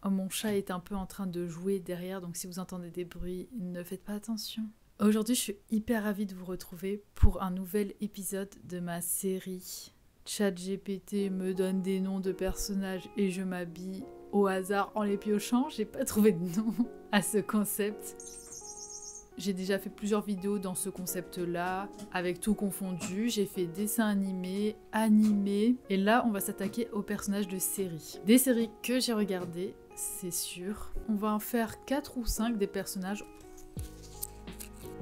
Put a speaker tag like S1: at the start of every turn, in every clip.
S1: Mon chat est un peu en train de jouer derrière, donc si vous entendez des bruits, ne faites pas attention. Aujourd'hui, je suis hyper ravie de vous retrouver pour un nouvel épisode de ma série. ChatGPT me donne des noms de personnages et je m'habille au hasard en les piochant. J'ai pas trouvé de nom à ce concept. J'ai déjà fait plusieurs vidéos dans ce concept-là, avec tout confondu. J'ai fait dessin animé, animé, et là on va s'attaquer aux personnages de séries. Des séries que j'ai regardées, c'est sûr. On va en faire 4 ou 5 des personnages.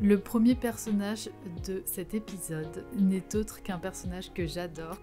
S1: Le premier personnage de cet épisode n'est autre qu'un personnage que j'adore,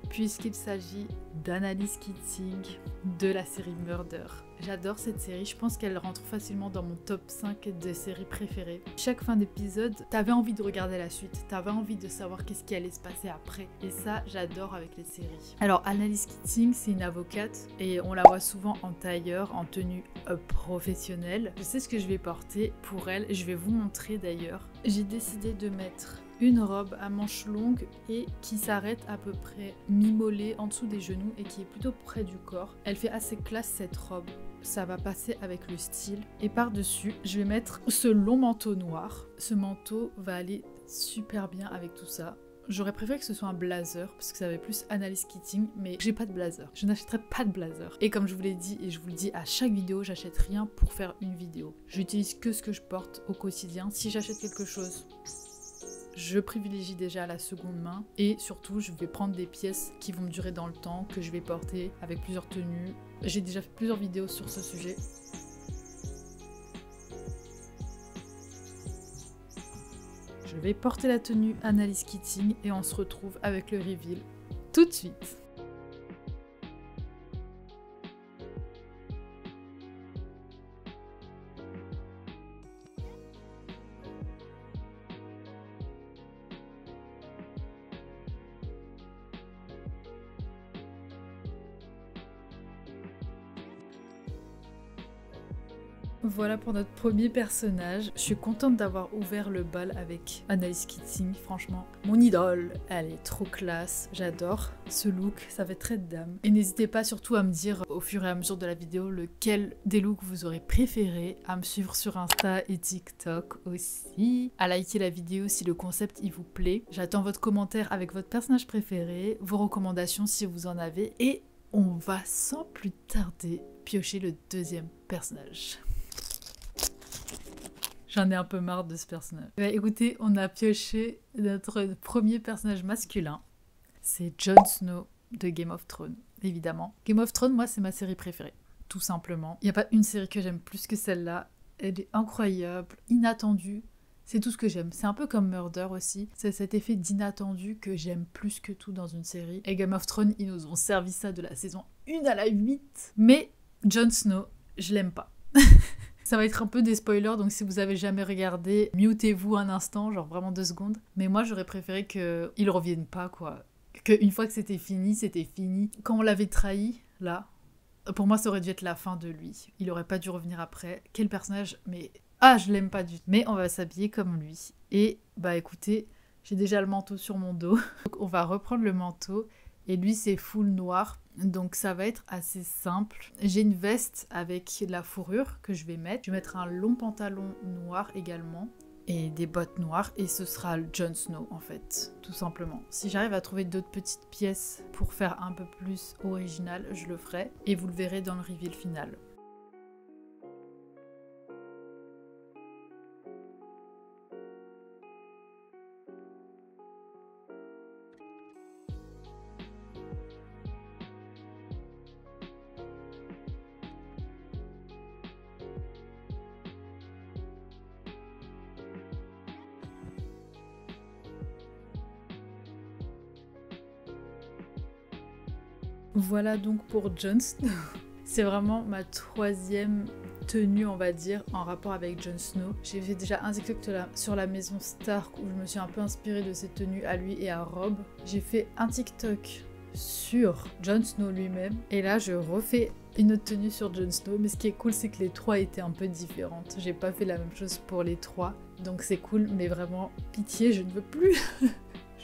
S1: puisqu'il s'agit d'Annalise Keating de la série Murder. J'adore cette série, je pense qu'elle rentre facilement dans mon top 5 de séries préférées. Chaque fin d'épisode, t'avais envie de regarder la suite, t'avais envie de savoir qu'est-ce qui allait se passer après. Et ça, j'adore avec les séries. Alors, Annalise Keating, c'est une avocate et on la voit souvent en tailleur, en tenue professionnelle. Je sais ce que je vais porter pour elle, je vais vous montrer d'ailleurs. J'ai décidé de mettre une robe à manches longues et qui s'arrête à peu près mi-mollet en dessous des genoux et qui est plutôt près du corps. Elle fait assez classe cette robe. Ça va passer avec le style. Et par-dessus, je vais mettre ce long manteau noir. Ce manteau va aller super bien avec tout ça. J'aurais préféré que ce soit un blazer, parce que ça avait plus Annalise Keating, mais j'ai pas de blazer. Je n'achèterai pas de blazer. Et comme je vous l'ai dit, et je vous le dis à chaque vidéo, j'achète rien pour faire une vidéo. J'utilise que ce que je porte au quotidien. Si j'achète quelque chose, je privilégie déjà la seconde main et surtout je vais prendre des pièces qui vont me durer dans le temps, que je vais porter avec plusieurs tenues. J'ai déjà fait plusieurs vidéos sur ce sujet. Je vais porter la tenue Annalise Keating et on se retrouve avec le reveal tout de suite. Voilà pour notre premier personnage. Je suis contente d'avoir ouvert le bal avec Annalise Keating, franchement. Mon idole, elle est trop classe, j'adore ce look, ça fait très dame. Et n'hésitez pas surtout à me dire au fur et à mesure de la vidéo lequel des looks vous aurez préféré, à me suivre sur Insta et TikTok aussi, à liker la vidéo si le concept il vous plaît. J'attends votre commentaire avec votre personnage préféré, vos recommandations si vous en avez, et on va sans plus tarder piocher le deuxième personnage. J'en ai un peu marre de ce personnage. Bah, écoutez, on a pioché notre premier personnage masculin. C'est Jon Snow de Game of Thrones, évidemment. Game of Thrones, moi, c'est ma série préférée, tout simplement. Il n'y a pas une série que j'aime plus que celle-là. Elle est incroyable, inattendue. C'est tout ce que j'aime. C'est un peu comme Murder aussi. C'est cet effet d'inattendu que j'aime plus que tout dans une série. Et Game of Thrones, ils nous ont servi ça de la saison 1 à la 8. Mais Jon Snow, je l'aime pas. Ça va être un peu des spoilers, donc si vous avez jamais regardé, mutez-vous un instant, genre vraiment 2 secondes. Mais moi, j'aurais préféré qu'ils reviennent pas, quoi. Qu'une fois que c'était fini, c'était fini. Quand on l'avait trahi, là, pour moi, ça aurait dû être la fin de lui. Il aurait pas dû revenir après. Quel personnage, mais... Ah, je l'aime pas du tout. Mais on va s'habiller comme lui. Et, bah écoutez, j'ai déjà le manteau sur mon dos. Donc on va reprendre le manteau. Et lui, c'est full noir. Donc ça va être assez simple. J'ai une veste avec la fourrure que je vais mettre. Je vais mettre un long pantalon noir également. Et des bottes noires. Et ce sera Jon Snow en fait. Tout simplement. Si j'arrive à trouver d'autres petites pièces pour faire un peu plus original, je le ferai. Et vous le verrez dans le reveal final. Voilà donc pour Jon Snow. C'est vraiment ma troisième tenue, on va dire, en rapport avec Jon Snow. J'ai fait déjà un TikTok sur la maison Stark où je me suis un peu inspirée de ses tenues à lui et à Robb. J'ai fait un TikTok sur Jon Snow lui-même. Et là, je refais une autre tenue sur Jon Snow. Mais ce qui est cool, c'est que les trois étaient un peu différentes. J'ai pas fait la même chose pour les trois. Donc c'est cool, mais vraiment, pitié, je ne veux plus.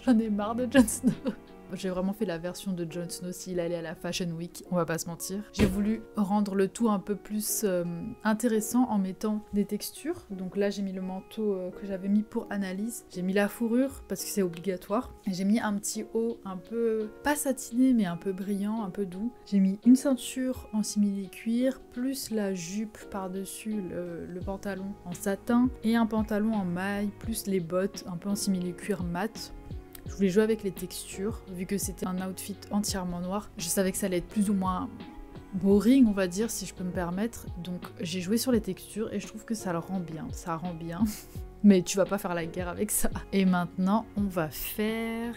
S1: J'en ai marre de Jon Snow. J'ai vraiment fait la version de Jon Snow s'il allait à la Fashion Week, on va pas se mentir. J'ai voulu rendre le tout un peu plus intéressant en mettant des textures. Donc là j'ai mis le manteau que j'avais mis pour Analyse. J'ai mis la fourrure parce que c'est obligatoire. Et j'ai mis un petit haut un peu, pas satiné mais un peu brillant, un peu doux. J'ai mis une ceinture en simili-cuir, plus la jupe par-dessus le pantalon en satin et un pantalon en maille, plus les bottes un peu en simili-cuir mat. Je voulais jouer avec les textures, vu que c'était un outfit entièrement noir. Je savais que ça allait être plus ou moins boring, on va dire, si je peux me permettre. Donc j'ai joué sur les textures et je trouve que ça le rend bien. Ça rend bien. Mais tu vas pas faire la guerre avec ça. Et maintenant, on va faire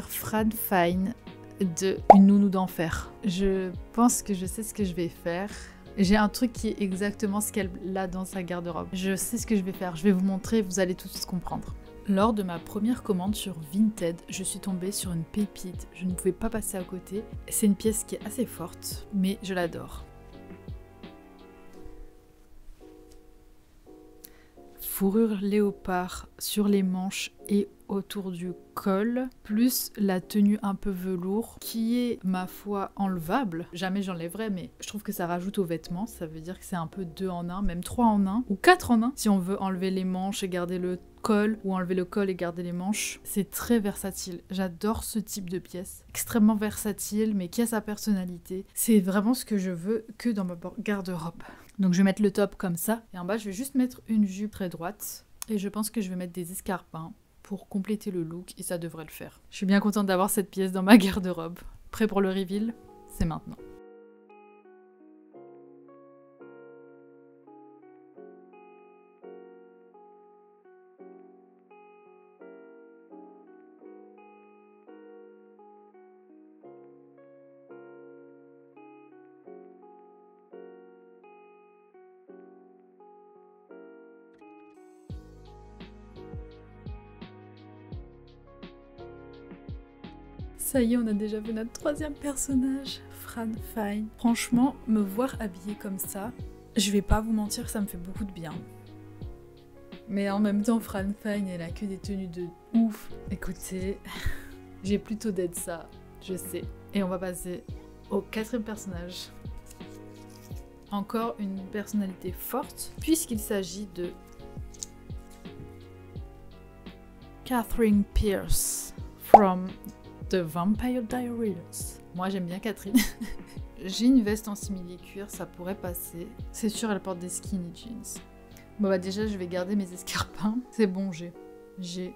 S1: Fran Fine de Une nounou d'enfer. Je pense que je sais ce que je vais faire. J'ai un truc qui est exactement ce qu'elle a dans sa garde-robe. Je sais ce que je vais faire. Je vais vous montrer, vous allez tout de suite comprendre. Lors de ma première commande sur Vinted, je suis tombée sur une pépite. Je ne pouvais pas passer à côté. C'est une pièce qui est assez forte, mais je l'adore. Fourrure léopard sur les manches et autour du col, plus la tenue un peu velours qui est, ma foi, enlevable. Jamais j'enlèverai, mais je trouve que ça rajoute aux vêtements. Ça veut dire que c'est un peu 2 en 1, même 3 en 1, ou 4 en 1, si on veut enlever les manches et garder le col, ou enlever le col et garder les manches. C'est très versatile. J'adore ce type de pièce. Extrêmement versatile, mais qui a sa personnalité. C'est vraiment ce que je veux que dans ma garde-robe. Donc je vais mettre le top comme ça, et en bas je vais juste mettre une jupe très droite, et je pense que je vais mettre des escarpins pour compléter le look, et ça devrait le faire. Je suis bien contente d'avoir cette pièce dans ma garde-robe. Prêt pour le reveal? C'est maintenant. Ça y est, on a déjà vu notre 3e personnage, Fran Fine. Franchement, me voir habillée comme ça, je vais pas vous mentir, ça me fait beaucoup de bien. Mais en même temps, Fran Fine, elle a que des tenues de ouf. Écoutez, j'ai plutôt d'être ça, je sais. Et on va passer au 4e personnage. Encore une personnalité forte, puisqu'il s'agit de Catherine Pierce, from The Vampire Diaries. Moi j'aime bien Catherine. J'ai une veste en simili-cuir, ça pourrait passer. C'est sûr, elle porte des skinny jeans. Bon bah déjà je vais garder mes escarpins. C'est bon, j'ai.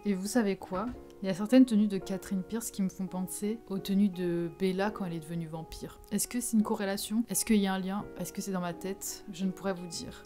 S1: Et vous savez quoi? Il y a certaines tenues de Catherine Pierce qui me font penser aux tenues de Bella quand elle est devenue vampire. Est-ce que c'est une corrélation? Est-ce qu'il y a un lien? Est-ce que c'est dans ma tête? Je ne pourrais vous dire.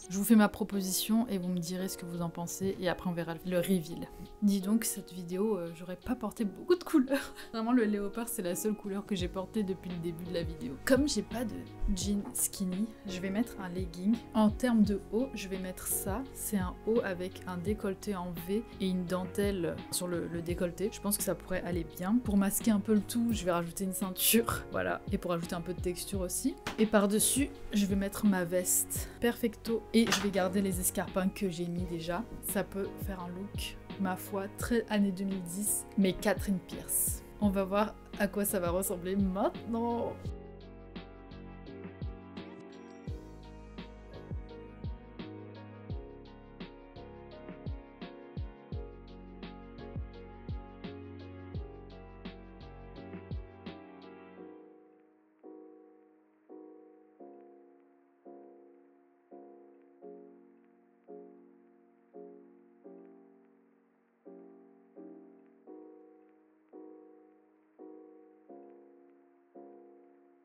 S1: Je vous fais ma proposition et vous me direz ce que vous en pensez et après on verra le reveal. Dis donc, cette vidéo, j'aurais pas porté beaucoup de couleurs. Vraiment, le léopard, c'est la seule couleur que j'ai portée depuis le début de la vidéo. Comme j'ai pas de jean skinny, je vais mettre un legging. En termes de haut, je vais mettre ça. C'est un haut avec un décolleté en V et une dentelle sur le décolleté. Je pense que ça pourrait aller bien. Pour masquer un peu le tout, je vais rajouter une ceinture. Voilà. Et pour ajouter un peu de texture aussi. Et par-dessus, je vais mettre ma veste perfecto. Et je vais garder les escarpins que j'ai mis déjà. Ça peut faire un look, ma foi, très années 2010, mais Catherine Pierce. On va voir à quoi ça va ressembler maintenant.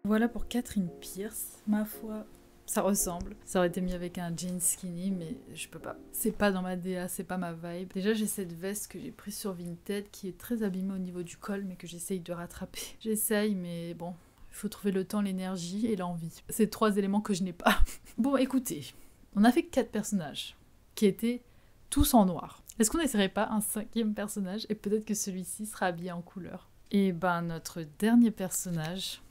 S1: Voilà pour Catherine Pierce, ma foi, ça ressemble. Ça aurait été mieux avec un jean skinny, mais je peux pas. C'est pas dans ma DA, c'est pas ma vibe. Déjà, j'ai cette veste que j'ai prise sur Vinted qui est très abîmée au niveau du col, mais que j'essaye de rattraper. J'essaye, mais bon, il faut trouver le temps, l'énergie et l'envie. C'est 3 éléments que je n'ai pas. Bon, écoutez, on a fait 4 personnages qui étaient tous en noir. Est-ce qu'on n'essaierait pas un 5e personnage et peut-être que celui-ci sera habillé en couleur? Et ben, notre dernier personnage,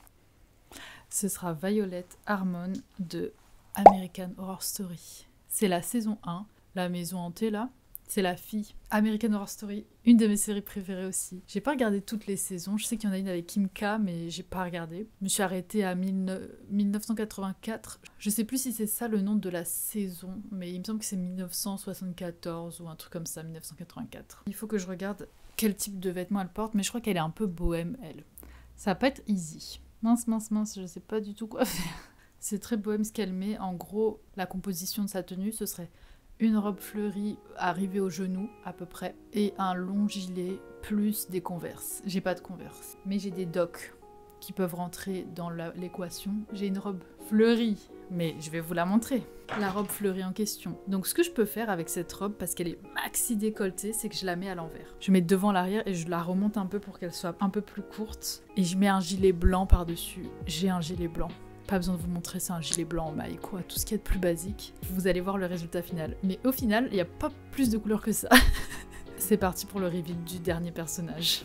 S1: ce sera Violet Harmon de American Horror Story. C'est la saison 1, la maison hantée là. C'est la fille. American Horror Story, une de mes séries préférées aussi. J'ai pas regardé toutes les saisons. Je sais qu'il y en a une avec Kim K, mais j'ai pas regardé. Je me suis arrêtée à 1984. Je sais plus si c'est ça le nom de la saison, mais il me semble que c'est 1974 ou un truc comme ça, 1984. Il faut que je regarde quel type de vêtements elle porte, mais je crois qu'elle est un peu bohème, elle. Ça va pas être easy. Mince, je sais pas du tout quoi faire. C'est très bohème ce qu'elle met. En gros, la composition de sa tenue, ce serait une robe fleurie arrivée au genou à peu près et un long gilet plus des Converse. J'ai pas de Converse, mais j'ai des docks qui peuvent rentrer dans l'équation. J'ai une robe fleurie, mais je vais vous la montrer. La robe fleurie en question. Donc ce que je peux faire avec cette robe, parce qu'elle est maxi décolletée, c'est que je la mets à l'envers. Je mets devant l'arrière et je la remonte un peu pour qu'elle soit un peu plus courte. Et je mets un gilet blanc par-dessus. J'ai un gilet blanc. Pas besoin de vous montrer, c'est un gilet blanc en maille, quoi. Tout ce qui est de plus basique. Vous allez voir le résultat final. Mais au final, il n'y a pas plus de couleurs que ça. C'est parti pour le reveal du dernier personnage.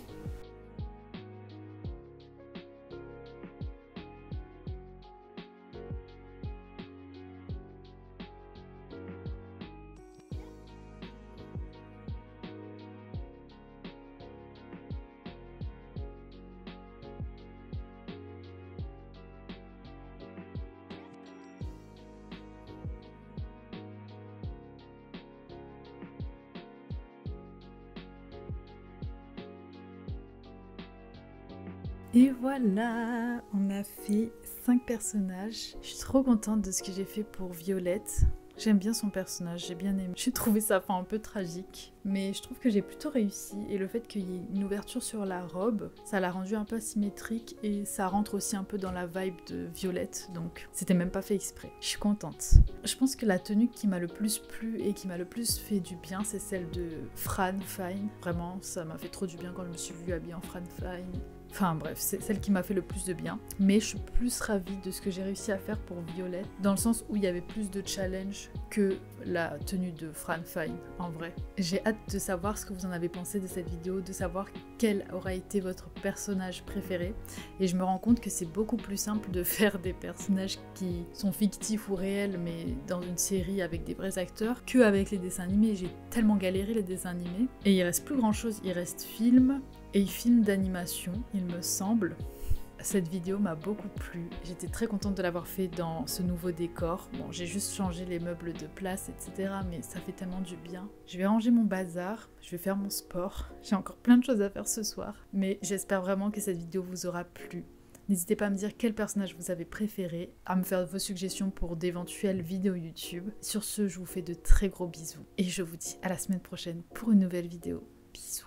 S1: Et voilà, on a fait 5 personnages. Je suis trop contente de ce que j'ai fait pour Violette. J'aime bien son personnage, j'ai bien aimé. J'ai trouvé sa fin un peu tragique, mais je trouve que j'ai plutôt réussi. Et le fait qu'il y ait une ouverture sur la robe, ça l'a rendu un peu asymétrique et ça rentre aussi un peu dans la vibe de Violette, donc c'était même pas fait exprès. Je suis contente. Je pense que la tenue qui m'a le plus plu et qui m'a le plus fait du bien, c'est celle de Fran Fine. Vraiment, ça m'a fait trop du bien quand je me suis vue habillée en Fran Fine. Enfin bref, c'est celle qui m'a fait le plus de bien. Mais je suis plus ravie de ce que j'ai réussi à faire pour Violette, dans le sens où il y avait plus de challenge que la tenue de Fran Fine, en vrai. J'ai hâte de savoir ce que vous en avez pensé de cette vidéo, de savoir quel aura été votre personnage préféré. Et je me rends compte que c'est beaucoup plus simple de faire des personnages qui sont fictifs ou réels, mais dans une série avec des vrais acteurs, qu'avec les dessins animés. J'ai tellement galéré les dessins animés. Et il reste plus grand chose, il reste film et film d'animation, il me semble. Cette vidéo m'a beaucoup plu. J'étais très contente de l'avoir fait dans ce nouveau décor. Bon, j'ai juste changé les meubles de place, etc. Mais ça fait tellement du bien. Je vais ranger mon bazar, je vais faire mon sport. J'ai encore plein de choses à faire ce soir. Mais j'espère vraiment que cette vidéo vous aura plu. N'hésitez pas à me dire quel personnage vous avez préféré, à me faire vos suggestions pour d'éventuelles vidéos YouTube. Sur ce, je vous fais de très gros bisous. Et je vous dis à la semaine prochaine pour une nouvelle vidéo. Bisous.